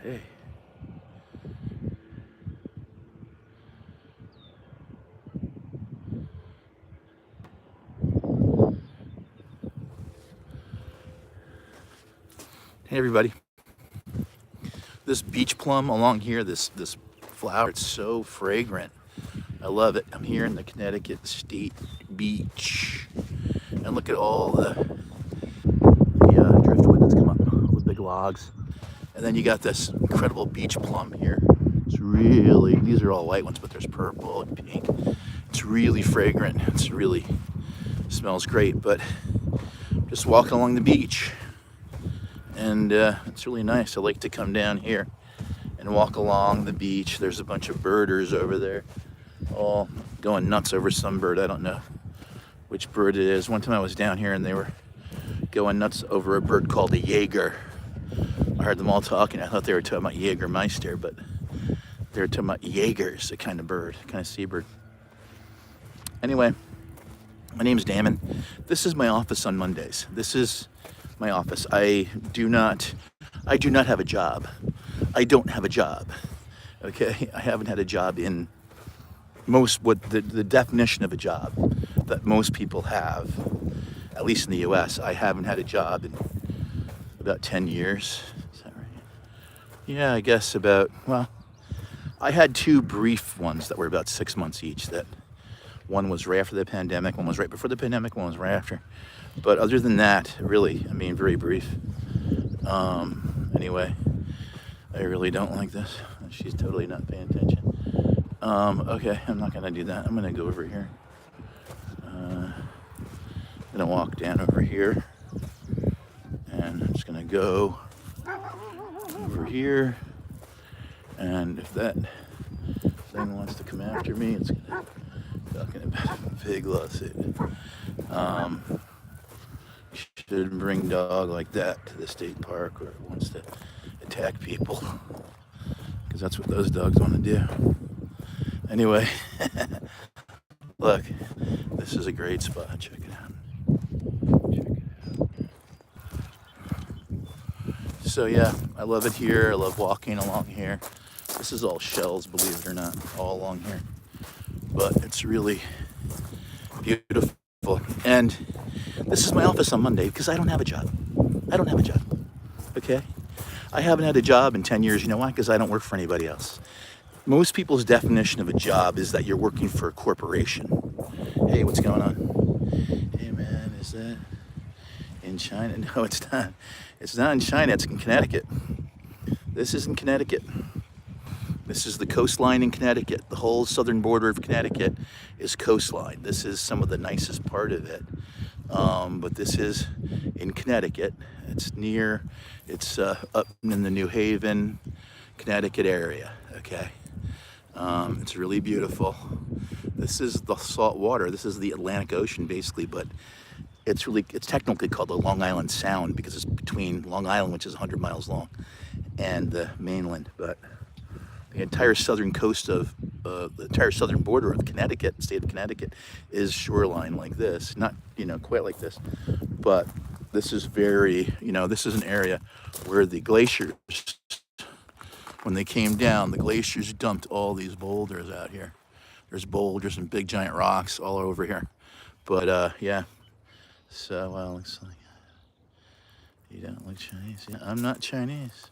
Hey. Hey everybody. This beach plum along here, this flower, it's so fragrant. I love it. I'm here in the Connecticut State Beach. And look at all the driftwood that's come up, all the big logs. And then you got this incredible beach plum here. It's really, these are all white ones, but there's purple and pink. It's really fragrant. It's really, smells great, but just walking along the beach. And it's really nice. I like to come down here and walk along the beach. There's a bunch of birders over there, all going nuts over some bird. I don't know which bird it is. One time I was down here and they were going nuts over a bird called a Jaeger. I heard them all talking. I thought they were talking about Jägermeister, but they were talking about Jaegers, a kind of bird, a kind of seabird. Anyway, my name's Damon. This is my office on Mondays. This is my office. I do not have a job. I don't have a job. Okay, I haven't had a job in what the definition of a job that most people have, at least in the US. I haven't had a job in about 10 years. Is that right? Yeah, I guess well, I had two brief ones that were about 6 months each. That one was right after the pandemic, one was right before the pandemic, one was right after. But other than that, really, I mean, very brief. Anyway, I really don't like this. She's totally not paying attention. Okay, I'm not gonna do that. I'm gonna go over here. I'm gonna walk down over here. And I'm just gonna go over here. And if that thing wants to come after me, it's gonna talking about a big lawsuit. Shouldn't bring dog like that to the state park where it wants to attack people, because that's what those dogs want to do. Anyway, look, this is a great spot. Check it out. Check it out. So yeah, I love it here. I love walking along here. This is all shells, believe it or not, all along here. But it's really beautiful. And this is my office on Monday because I don't have a job. I don't have a job. Okay? I haven't had a job in 10 years. You know why? Because I don't work for anybody else. Most people's definition of a job is that you're working for a corporation. Hey, what's going on? Hey man, is that in China? No, it's not. It's not in China, it's in Connecticut. This is in Connecticut. This is the coastline in Connecticut. The whole southern border of Connecticut is coastline. This is some of the nicest part of it. But this is in Connecticut. It's up in the New Haven, Connecticut area, okay? It's really beautiful. This is the salt water. This is the Atlantic Ocean, basically, but it's technically called the Long Island Sound because it's between Long Island, which is 100 miles long, and the mainland. But the entire southern coast of the entire southern border of Connecticut, state of Connecticut, is shoreline like this. Not, quite like this, but this is very, this is an area where the glaciers, when they came down, the glaciers dumped all these boulders out here. There's boulders and big giant rocks all over here. But yeah, so looks like you don't look Chinese. Yeah, I'm not Chinese.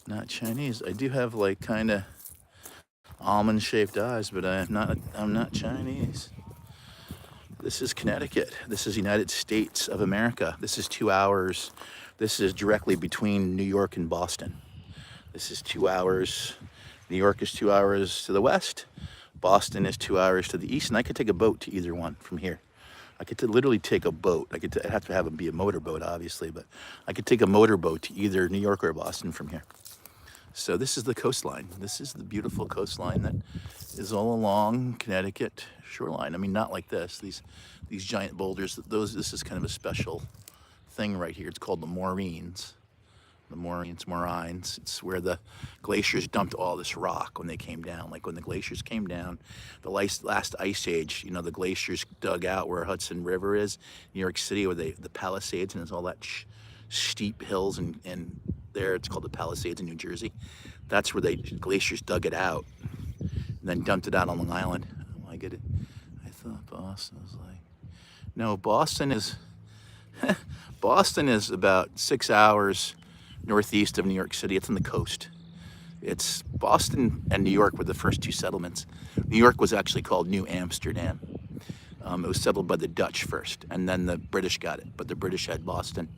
Not Chinese. I do have like kind of almond-shaped eyes, but I'm not Chinese. This is Connecticut. This is United States of America. This is 2 hours. This is directly between New York and Boston. This is 2 hours. New York is 2 hours to the west. Boston is 2 hours to the east, and I could take a boat to either one from here. I could literally take a boat. I'd have to have it be a motorboat, obviously, but I could take a motorboat to either New York or Boston from here. So this is the coastline. This is the beautiful coastline that is all along Connecticut shoreline. I mean, not like this. These giant boulders. This is kind of a special thing right here. It's called the moraines. The moraines. It's where the glaciers dumped all this rock when they came down. Like when the glaciers came down, the last ice age, the glaciers dug out where Hudson River is, New York City, where the Palisades, and it's all that steep hills, and there. It's called the Palisades in New Jersey. That's where glaciers dug it out and then dumped it out on Long Island. Oh, I get it. I thought Boston was like, no, Boston is Boston is about 6 hours northeast of New York City. It's on the coast. It's Boston and New York were the first two settlements. New York was actually called New Amsterdam. It was settled by the Dutch first, and then the British got it. But the British had Boston,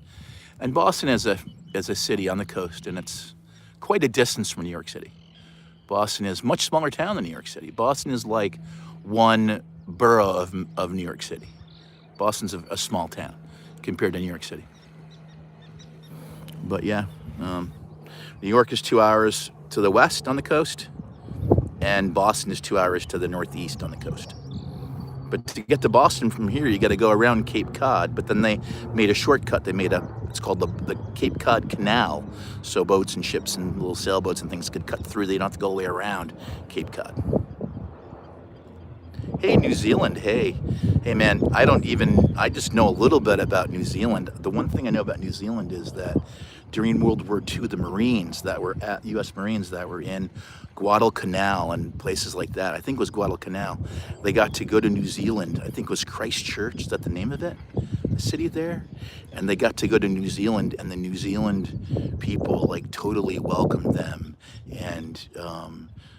and Boston is a city on the coast, and it's quite a distance from New York City. Boston is a much smaller town than New York City. Boston is like one borough of New York City. Boston's a small town compared to New York City. But yeah, New York is 2 hours to the west on the coast, and Boston is 2 hours to the northeast on the coast. But to get to Boston from here, you got to go around Cape Cod. But then they made a shortcut. It's called the Cape Cod Canal. So boats and ships and little sailboats and things could cut through. They don't have to go all the way around Cape Cod. Hey, New Zealand. Hey man, I just know a little bit about New Zealand. The one thing I know about New Zealand is that during World War II, the U.S. Marines that were in Guadalcanal and places like that, I think it was Guadalcanal, they got to go to New Zealand. I think it was Christchurch, is that the name of it? The city there? And they got to go to New Zealand, and the New Zealand people like totally welcomed them and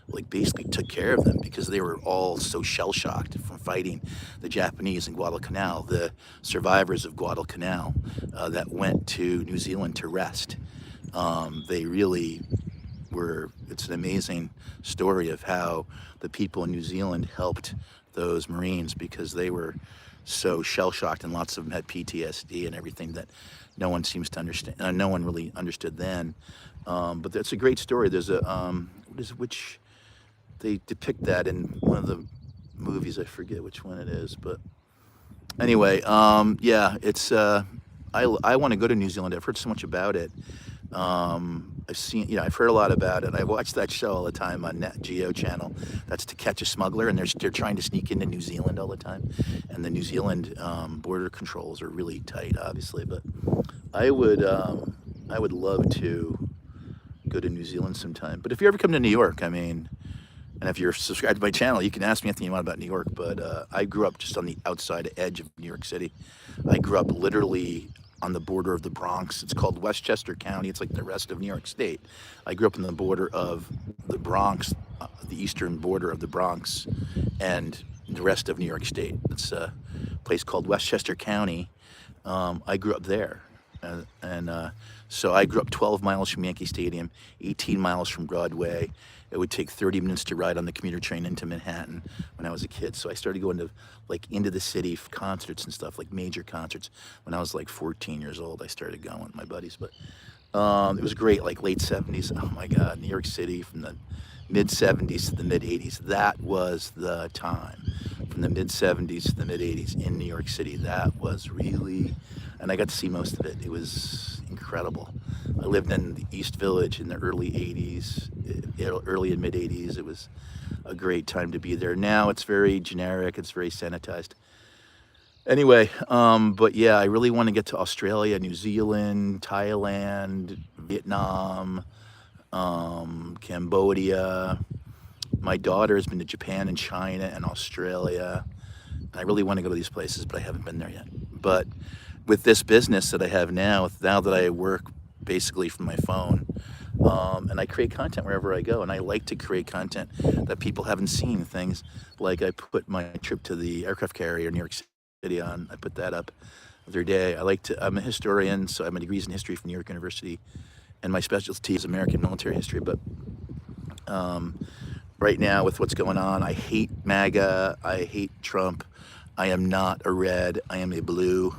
like basically took care of them because they were all so shell-shocked from fighting the Japanese in Guadalcanal, the survivors of Guadalcanal that went to New Zealand to rest. They really were, it's an amazing story of how the people in New Zealand helped those Marines because they were so shell-shocked, and lots of them had PTSD and everything that no one seems to understand, no one really understood then. But that's a great story. There's which they depict that in one of the movies. I forget which one it is, but anyway, yeah, it's I want to go to New Zealand. I've heard so much about it. I've heard a lot about it. I watch that show all the time on Nat Geo channel. That's To Catch a Smuggler, and they're trying to sneak into New Zealand all the time. And the New Zealand border controls are really tight, obviously. But I would love to go to New Zealand sometime. But if you ever come to New York, I mean, and if you're subscribed to my channel, you can ask me anything you want about New York. But I grew up just on the outside edge of New York City. I grew up literally on the border of the Bronx. It's called Westchester County. It's like the rest of New York State. I grew up on the border of the Bronx, the eastern border of the Bronx, and the rest of New York State. It's a place called Westchester County. I grew up there. So I grew up 12 miles from Yankee Stadium, 18 miles from Broadway. It would take 30 minutes to ride on the commuter train into Manhattan when I was a kid. So I started going to into the city for concerts and stuff, like major concerts. When I was like 14 years old, I started going with my buddies. But it was great, like late 70s. Oh my God, New York City from the mid 70s to the mid 80s. That was the time. From the mid 70s to the mid 80s in New York City. That was really, and I got to see most of it. It was incredible. I lived in the East Village in the early 80s, early and mid 80s. It was a great time to be there. Now it's very generic. It's very sanitized. Anyway, but yeah, I really want to get to Australia, New Zealand, Thailand, Vietnam, Cambodia. My daughter has been to Japan and China and Australia. I really want to go to these places, but I haven't been there yet. But with this business that I have now that I work basically from my phone, and I create content wherever I go, and I like to create content that people haven't seen. Things like I put my trip to the aircraft carrier New York City on. I put that up the other day. I'm a historian, so I have my degrees in history from New York University, and my specialty is American military history. But right now, with what's going on, I hate MAGA. I hate Trump. I am not a red. I am a blue.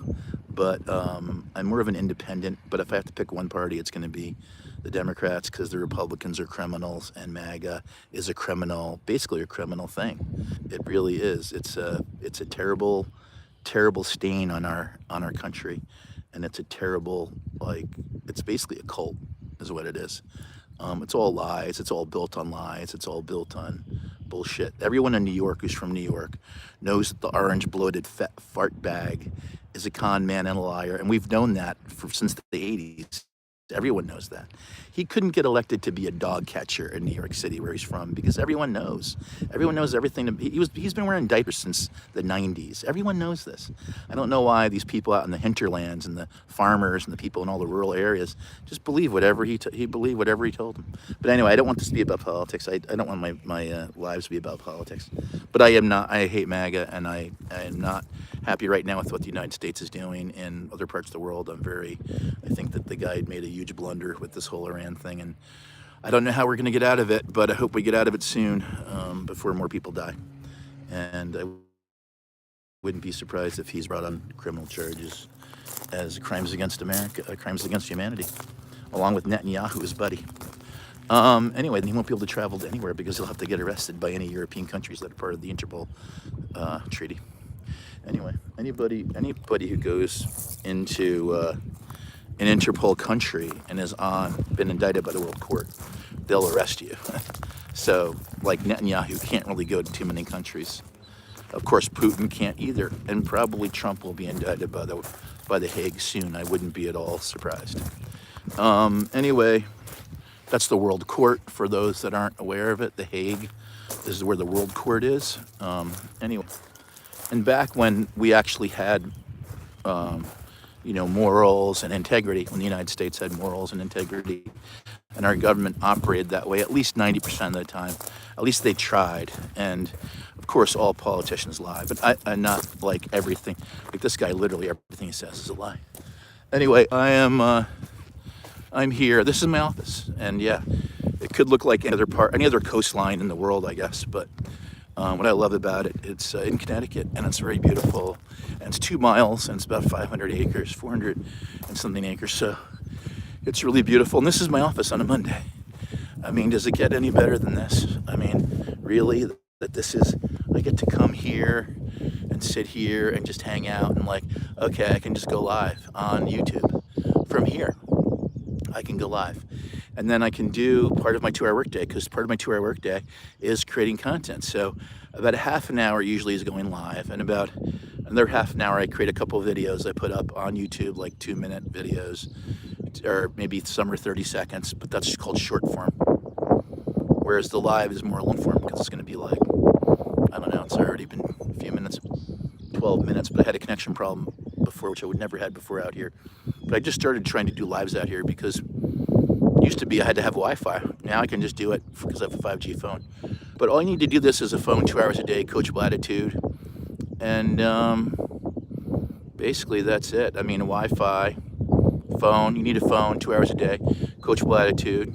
But I'm more of an independent. But if I have to pick one party, it's going to be the Democrats, because the Republicans are criminals, and MAGA is basically a criminal thing. It really is. It's a terrible, terrible stain on our country, and it's a terrible, it's basically a cult, is what it is. It's all lies. It's all built on lies. It's all built on bullshit. Everyone in New York who's from New York knows that the orange bloated fart bag is a con man and a liar, and we've known that since the 80s. Everyone knows that. He couldn't get elected to be a dog catcher in New York City, where he's from, because everyone knows. Everyone knows everything. He's been wearing diapers since the 90s. Everyone knows this. I don't know why these people out in the hinterlands and the farmers and the people in all the rural areas just believe whatever he believed whatever he told them. But anyway, I don't want this to be about politics. I don't want my lives to be about politics. But I am not. I hate MAGA, and I am not happy right now with what the United States is doing in other parts of the world. I think that the guy made a huge blunder with this whole Iran thing, and I don't know how we're going to get out of it, but I hope we get out of it soon, before more people die. And I wouldn't be surprised if he's brought on criminal charges as crimes against America, crimes against humanity, along with Netanyahu, his buddy. Anyway, he won't be able to travel to anywhere because he'll have to get arrested by any European countries that are part of the Interpol treaty. Anyway, anybody who goes into an Interpol country and has been indicted by the World Court, they'll arrest you. So, like Netanyahu can't really go to too many countries. Of course, Putin can't either, and probably Trump will be indicted by the Hague soon. I wouldn't be at all surprised. Anyway, that's the World Court. For those that aren't aware of it, the Hague is where the World Court is. Anyway, and back when we actually had, morals and integrity, when the United States had morals and integrity, and our government operated that way, at least 90% of the time, at least they tried. And of course, all politicians lie, but I'm not like everything. Like this guy, literally everything he says is a lie. Anyway, I'm here. This is my office, and yeah, it could look like any other coastline in the world, I guess. But what I love about it, it's in Connecticut, and it's very beautiful. And it's 2 miles, and it's about 500 acres, 400 and something acres. So it's really beautiful. And this is my office on a Monday. I mean, does it get any better than this? I mean, really, I get to come here and sit here and just hang out and okay, I can just go live on YouTube from here. I can go live. And then I can do part of my 2-hour workday, because part of my 2-hour workday is creating content. So about a half an hour usually is going live, and about another half an hour I create a couple of videos I put up on YouTube, like 2-minute videos, or maybe some are 30 seconds, but that's called short form. Whereas the live is more long form, because it's going to be I don't know, it's already been a few minutes, 12 minutes, but I had a connection problem before, which I would never had before out here. But I just started trying to do lives out here because it used to be I had to have Wi-Fi. Now I can just do it because I have a 5G phone. But all you need to do this is a phone, 2 hours a day, coachable attitude. And basically that's it. I mean, Wi-Fi, phone, you need a phone, 2 hours a day, coachable attitude,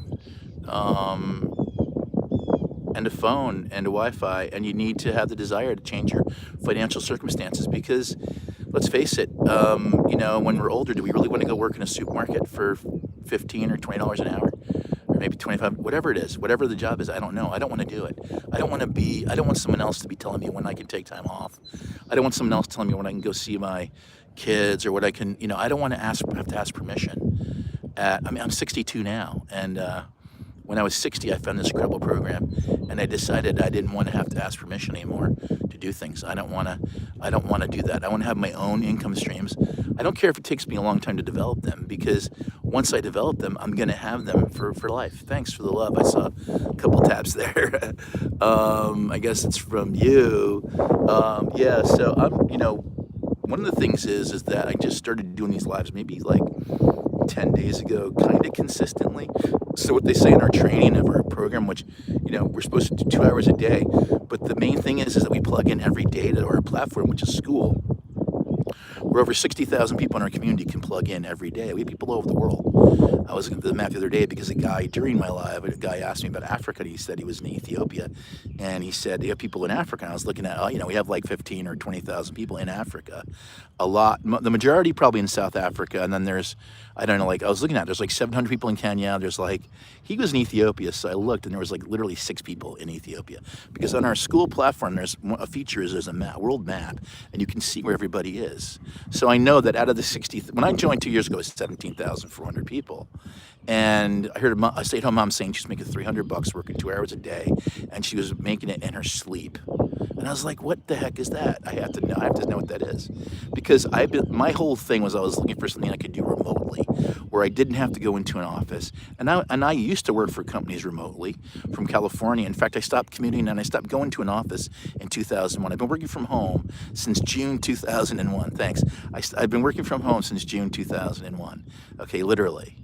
and a phone and a Wi-Fi, and you need to have the desire to change your financial circumstances, because let's face it, when we're older, do we really want to go work in a supermarket for $15 or $20 an hour? Or maybe 25, whatever it is, whatever the job is, I don't know. I don't want to do it. I don't want someone else to be telling me when I can take time off. I don't want someone else telling me when I can go see my kids, or what I can, I don't want to have to ask permission. I'm 62 now, and when I was 60, I found this incredible program, and I decided I didn't want to have to ask permission anymore to do things. I don't want to do that. I want to have my own income streams. I don't care if it takes me a long time to develop them, because once I develop them, I'm going to have them for life. Thanks for the love. I saw a couple taps there. I guess it's from you. Yeah, so one of the things is that I just started doing these lives maybe 10 days ago, kind of consistently. So what they say in our training of our program, which, we're supposed to do 2 hours a day, but the main thing is that we plug in every day to our platform, which is school, where over 60,000 people in our community can plug in every day. We have people all over the world. I was looking at the map the other day because during my live, a guy asked me about Africa, and he said he was in Ethiopia, and he said, you have people in Africa. And I was looking at, we have 15 or 20,000 people in Africa. A lot, the majority probably in South Africa, and then there's, I don't know, I was looking at, there's 700 people in Kenya. There's he was in Ethiopia, so I looked, and there was literally 6 people in Ethiopia. Because on our school platform, there's a feature is there's a map, world map, and you can see where everybody is. So I know that out of the 60, when I joined 2 years ago, it was 17,400 people. And I heard a stay-at-home mom saying she's making $300 working 2 hours a day, and she was making it in her sleep. And I was like, what the heck is that? I have to know what that is. Because my whole thing was I was looking for something I could do remotely where I didn't have to go into an office. And I used to work for companies remotely from California. In fact, I stopped commuting and I stopped going to an office in 2001. I've been working from home since June 2001. Thanks. I've been working from home since June 2001. Okay, literally.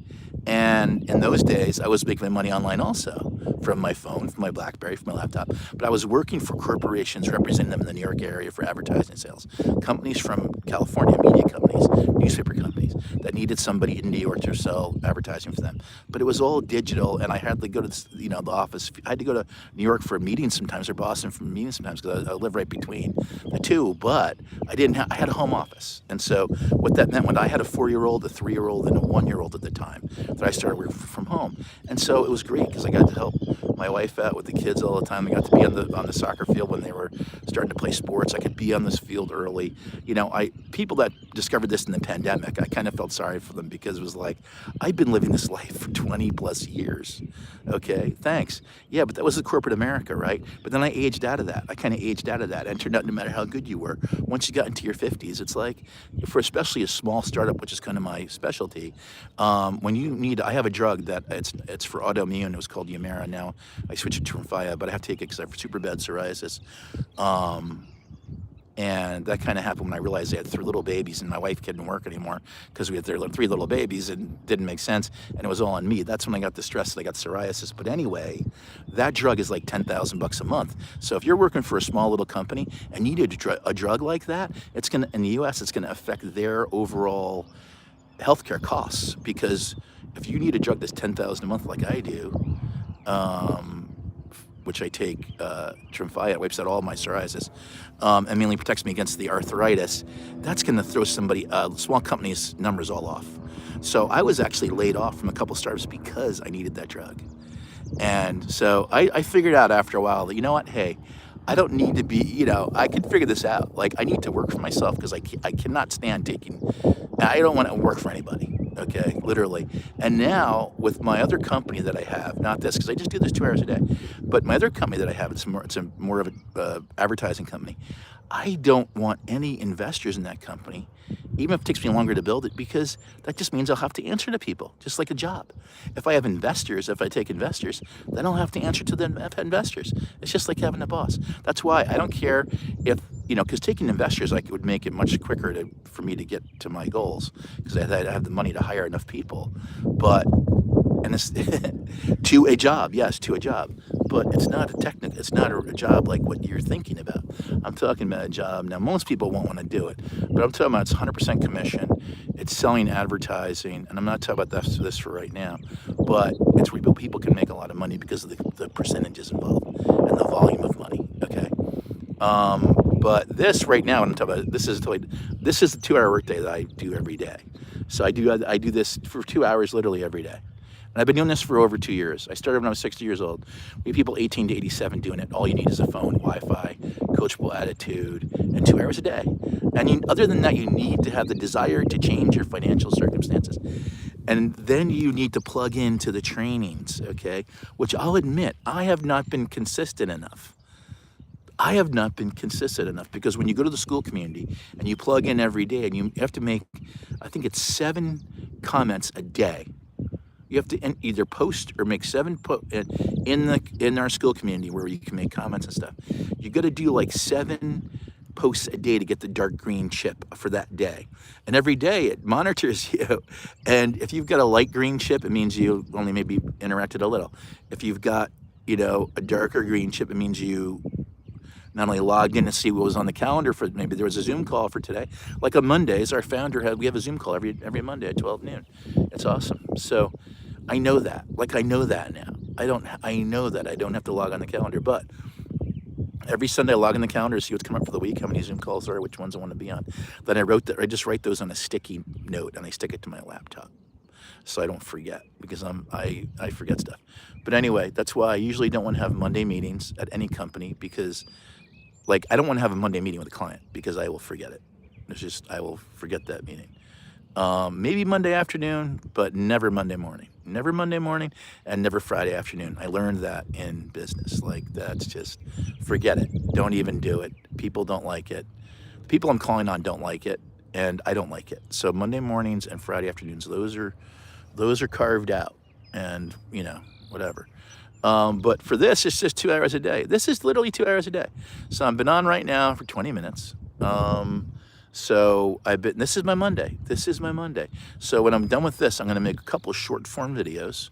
And in those days, I was making my money online also from my phone, from my BlackBerry, from my laptop. But I was working for corporations, representing them in the New York area for advertising sales. Companies from California, media companies, newspaper companies that needed somebody in New York to sell advertising for them. But it was all digital, and I had to go to the office. I had to go to New York for a meeting sometimes, or Boston for a meeting sometimes, because I live right between the two. But I had a home office, and so what that meant when I had a 4-year-old, a 3-year-old, and a 1-year-old at the time that I started working from home. And so it was great because I got to help my wife out with the kids all the time. I got to be on the soccer field when they were starting to play sports. I could be on this field early. People that discovered this in the pandemic, I kind of felt sorry for them because it was like, I've been living this life for 20 plus years. Okay, thanks. Yeah, but that was the corporate America, right? But then I aged out of that. I kind of aged out of that. And it turned out no matter how good you were, once you got into your 50s, it's like, for especially a small startup, which is kind of my specialty, when you need, I have a drug that it's for autoimmune. It was called Humira. Now I switched it to Tremfya, but I have to take it because I have super bad psoriasis. And that kind of happened when I realized I had 3 little babies and my wife couldn't work anymore because we had 3 little babies and it didn't make sense. And it was all on me. That's when I got the stress that I got psoriasis. But anyway, that drug is like $10,000 a month. So if you're working for a small little company and you need a drug like that, in the US, it's going to affect their overall healthcare costs, because if you need a drug that's $10,000 a month like I do, which I take Tremfya, it wipes out all my psoriasis, and mainly protects me against the arthritis, that's going to throw small company's numbers all off. So I was actually laid off from a couple startups because I needed that drug. And so I figured out after a while that, you know what, hey, I don't need to be, I can figure this out. Like, I need to work for myself because I cannot stand I don't want to work for anybody, okay, literally. And now with my other company that I have, not this, because I just do this 2 hours a day, but my other company that I have, it's more of an advertising company. I don't want any investors in that company, even if it takes me longer to build it, because that just means I'll have to answer to people, just like a job. If I take investors, then I'll have to answer to the investors. It's just like having a boss. That's why I don't care if, because taking investors, would make it much quicker for me to get to my goals, because I have the money to hire enough people. But, and it's to a job, yes, to a job. But it's not a job like what you're thinking about. I'm talking about a job. Now, most people won't want to do it, but I'm talking about it's 100% commission. It's selling advertising, and I'm not talking about this for right now, but it's where people can make a lot of money because of the percentages involved and the volume of money, okay? But this right now, I'm talking about, this is the 2-hour workday that I do every day. So I do this for 2 hours literally every day. And I've been doing this for over 2 years. I started when I was 60 years old. We have people 18 to 87 doing it. All you need is a phone, Wi-Fi, coachable attitude, and 2 hours a day. And other than that, you need to have the desire to change your financial circumstances. And then you need to plug into the trainings, okay? Which I'll admit, I have not been consistent enough. Because when you go to the school community and you plug in every day and you have to make, I think it's 7 comments a day. You have to either post or make 7 in our school community where you can make comments and stuff. You got to do like 7 posts a day to get the dark green chip for that day. And every day it monitors you. And if you've got a light green chip, it means you only maybe interacted a little. If you've got, a darker green chip, it means you not only logged in to see what was on the calendar for, maybe there was a Zoom call for today. Like on Mondays, our founder we have a Zoom call every Monday at 12 noon. It's awesome. So I know that. I know that now. I know that I don't have to log on the calendar, but every Sunday I log in the calendar to see what's coming up for the week, how many Zoom calls there are, which ones I want to be on. Then I just write those on a sticky note and I stick it to my laptop so I don't forget, because I forget stuff. But anyway, that's why I usually don't want to have Monday meetings at any company, because I don't want to have a Monday meeting with a client because I will forget it. I will forget that meeting. Maybe Monday afternoon, but never Monday morning. Never Monday morning and never Friday afternoon. I learned that in business. Like, that's just, forget it. Don't even do it. People don't like it. People I'm calling on don't like it, and I don't like it. So Monday mornings and Friday afternoons, those are carved out, and whatever. But for this, it's just 2 hours a day. This is literally 2 hours a day. So I've been on right now for 20 minutes. So this is my Monday. This is my Monday. So when I'm done with this, I'm going to make a couple of short form videos.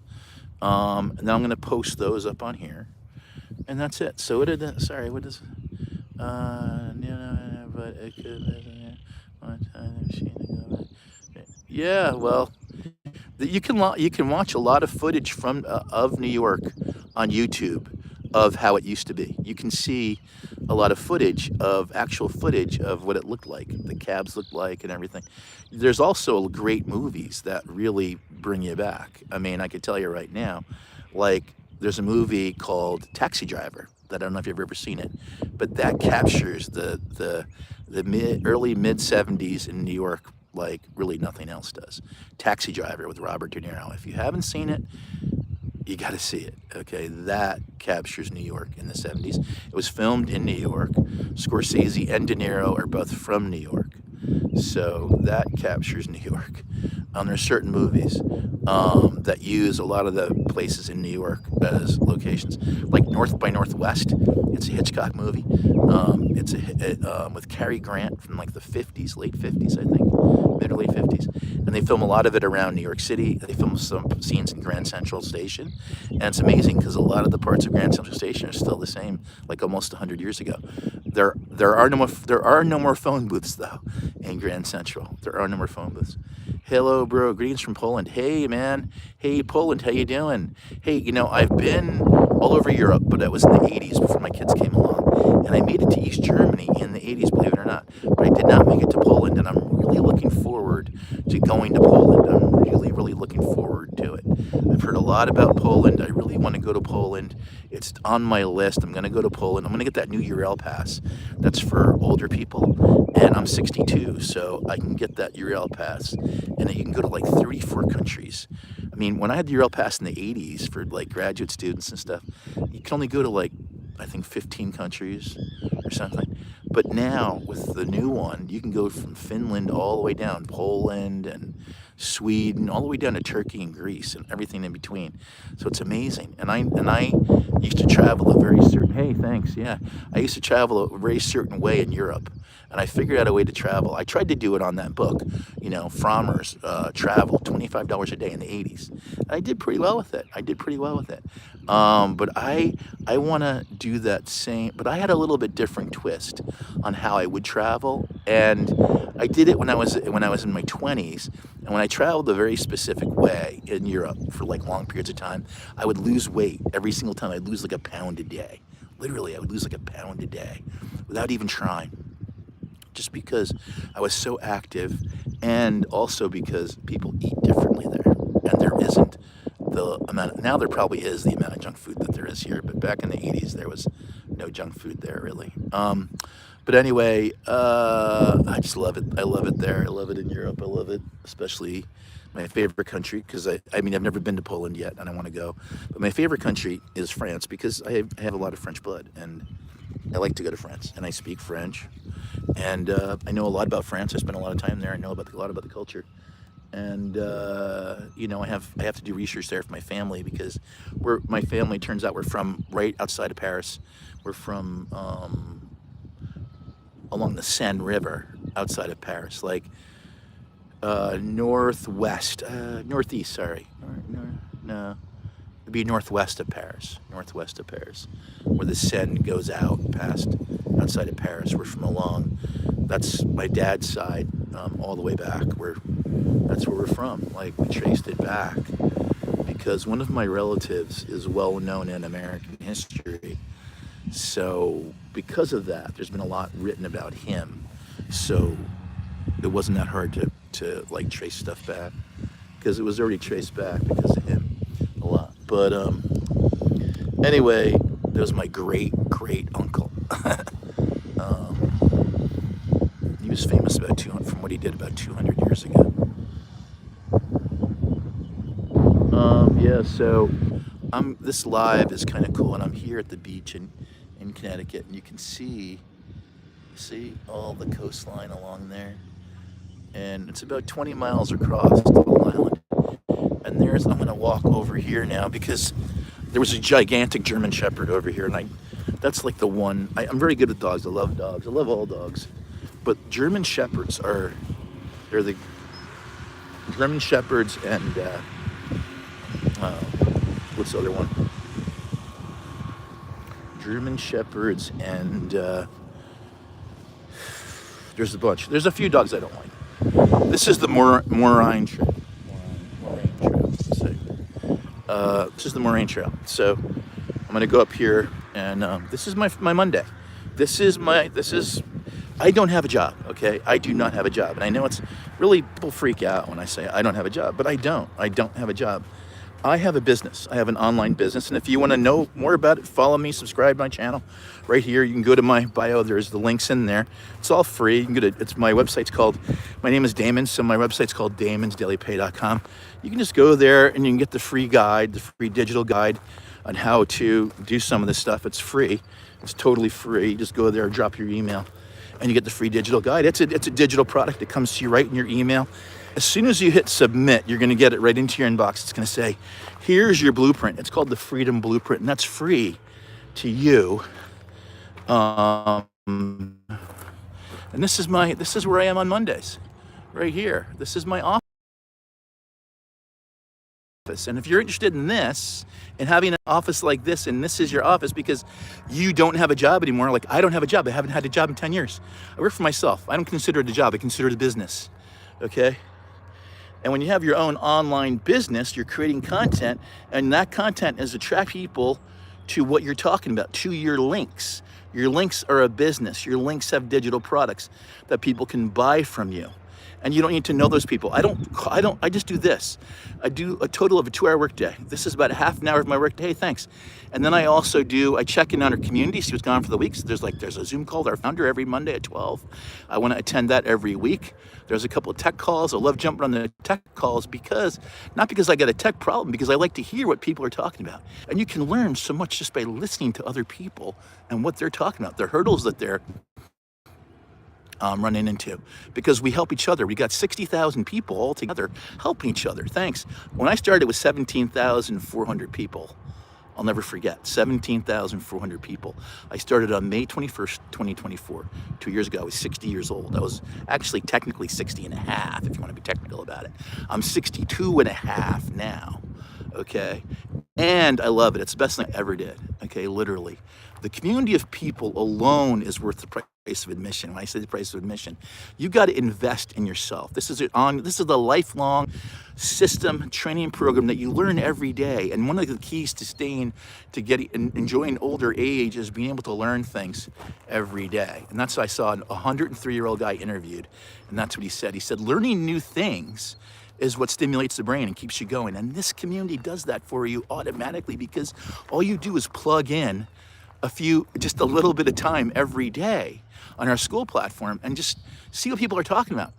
And then I'm going to post those up on here. And that's it. So what did that, sorry, what is, but it could, yeah, well, you can watch a lot of footage from of New York on YouTube of how it used to be. You can see a lot of actual footage of what it looked like, the cabs looked like, and everything. There's also great movies that really bring you back. I mean, I could tell you right now, like there's a movie called Taxi Driver that I don't know if you've ever seen it, but that captures the early mid 70s in New York like really nothing else does. Taxi Driver with Robert De Niro. If you haven't seen it, you got to see it. Okay, that captures New York in the 70s. It was filmed in New York. Scorsese and De Niro are both from New York, so that captures New York. There's certain movies that use a lot of the places in New York as locations, like North by Northwest. It's a Hitchcock movie. With Cary Grant from like the 50s, late 50s, I think, mid or late 50s. And they film a lot of it around New York City. They film some scenes in Grand Central Station. And it's amazing because a lot of the parts of Grand Central Station are still the same, like almost 100 years ago. There are no more phone booths though in Grand Central. There are no more phone booths. Hello, bro. Greetings from Poland. Hey, man. Hey, Poland. How you doing? Hey, I've been all over Europe, but I was in the 80s before my kids came along. And I made it to East Germany in the 80s, believe it or not. But I did not make it to Poland, and I'm really looking forward to going to Poland. I'm really, really looking forward to it. I've heard a lot about Poland. I really want to go to Poland. It's on my list. I'm going to go to Poland. I'm going to get that new Eurail pass. That's for older people. And I'm 62, so I can get that Eurail pass. And you can go to like 34 countries. I mean, when I had the Eurail pass in the 80s for like graduate students and stuff, you can only go to like, I think 15 countries or something. But now with the new one, you can go from Finland all the way down, Poland and Sweden, all the way down to Turkey and Greece and everything in between. So it's amazing. And I used to travel a very certain, hey, thanks, yeah. I used to travel a very certain way in Europe. And I figured out a way to travel. I tried to do it on that book, Frommer's Travel, $25 a day in the 80s. And I did pretty well with it. But I want to do that same, but I had a little bit different twist on how I would travel. And I did it when I was in my 20s. And when I traveled a very specific way in Europe for like long periods of time, I would lose weight every single time. I'd lose like a pound a day. Literally, I would lose like a pound a day without even trying. Just because I was so active, and also because people eat differently there, and there isn't the amount. Now there probably is the amount of junk food that there is here, but back in the 80s there was no junk food there really. But anyway, I just love it. I love it there. I love it in Europe. I love it, especially my favorite country, because I've never been to Poland yet, and I want to go. But my favorite country is France, because I have a lot of French blood, and I like to go to France, and I speak French, and I know a lot about France. I spent a lot of time there. I know a lot about the culture, and I have to do research there for my family, because my family turns out we're from right outside of Paris. We're from along the Seine River outside of Paris, like northeast. Sorry, no. It'd be northwest of Paris, where the Seine goes out past outside of Paris. We're from that's my dad's side, all the way back. That's where we're from. Like, we traced it back because one of my relatives is well known in American history. So because of that, there's been a lot written about him. So it wasn't that hard to like trace stuff back, because it was already traced back because of him a lot. But anyway, that was my great uncle. He was famous from what he did about 200 years ago. Yeah, so this live is kind of cool, and I'm here at the beach in Connecticut, and you can see all the coastline along there, and it's about 20 miles across Long Island. And I'm gonna walk over here now because there was a gigantic German Shepherd over here, and that's like the one. I'm very good at dogs. I love dogs. I love all dogs, but German Shepherds they're the German Shepherds and uh, what's the other one? German Shepherds and there's a bunch. There's a few dogs I don't like. This is the Moraine Trail. Moraine Trail. Let's see. This is the Moraine Trail. So I'm gonna go up here, and this is my Monday. I don't have a job, okay? I do not have a job. And I know it's really, people freak out when I say I don't have a job, but I don't have a job. I have a business. I have an online business. And if you want to know more about it, follow me, subscribe to my channel right here. You can go to my bio. There's the links in there. It's all free. You can go to, my name is Damon. So my website's called damonsdailypay.com. You can just go there and you can get the free guide, the free digital guide on how to do some of this stuff. It's free. It's totally free. You just go there, drop your email, and you get the free digital guide. It's a digital product that comes to you right in your email. As soon as you hit submit, you're gonna get it right into your inbox. It's gonna say, here's your blueprint. It's called the Freedom Blueprint, and that's free to you. And this is where I am on Mondays, right here. This is my office. And if you're interested in this and having an office like this, and this is your office because you don't have a job anymore, like I don't have a job. I haven't had a job in 10 years. I work for myself. I don't consider it a job. I consider it a business, okay? And when you have your own online business, you're creating content, and that content is attract people to what you're talking about, to your links. Your links are a business. Your links have digital products that people can buy from you. And you don't need to know those people. I just do this. I do a total of a 2-hour workday. This is about a half an hour of my workday. Hey, thanks. And then I check in on our community, see what's going on for the week. So there's a Zoom call with our founder every Monday at 12. I want to attend that every week. There's a couple of tech calls. I love jumping on the tech calls not because I got a tech problem, because I like to hear what people are talking about. And you can learn so much just by listening to other people and what they're talking about, their hurdles that they're running into, because we help each other. We got 60,000 people all together helping each other. Thanks. When I started, it was 17,400 people. I'll never forget, 17,400 people. I started on May 21st, 2024. 2 years ago, I was 60 years old. I was actually technically 60 and a half, if you want to be technical about it. I'm 62 and a half now, okay? And I love it. It's the best thing I ever did, okay, literally. The community of people alone is worth the price of admission. When I say the price of admission, you got to invest in yourself. This is the lifelong system training program that you learn every day. And one of the keys to enjoying older age is being able to learn things every day. And that's what I saw a 103-year-old guy interviewed, and that's what he said. He said, learning new things is what stimulates the brain and keeps you going. And this community does that for you automatically, because all you do is plug in just a little bit of time every day on our school platform and just see what people are talking about.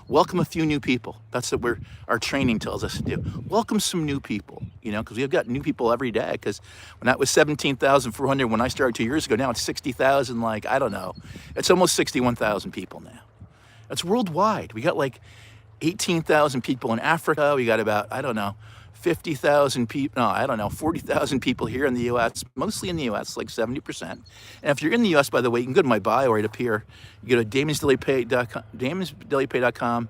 Welcome a few new people. That's what our training tells us to do. Welcome some new people, because we've got new people every day. Because when that was 17,400 when I started 2 years ago, now it's 60,000, I don't know. It's almost 61,000 people now. That's worldwide. We got 18,000 people in Africa. We got about, 50,000 people, 40,000 people here in the U.S., mostly in the U.S., 70%. And if you're in the U.S., by the way, you can go to my bio right up here. You go to damonsdailypay.com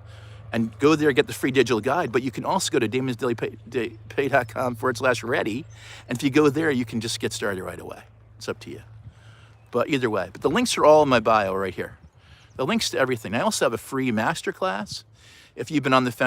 and go there, get the free digital guide. But you can also go to damonsdailypay.com/ready. And if you go there, you can just get started right away. It's up to you. But either way, the links are all in my bio right here. The links to everything. I also have a free masterclass. If you've been on the fence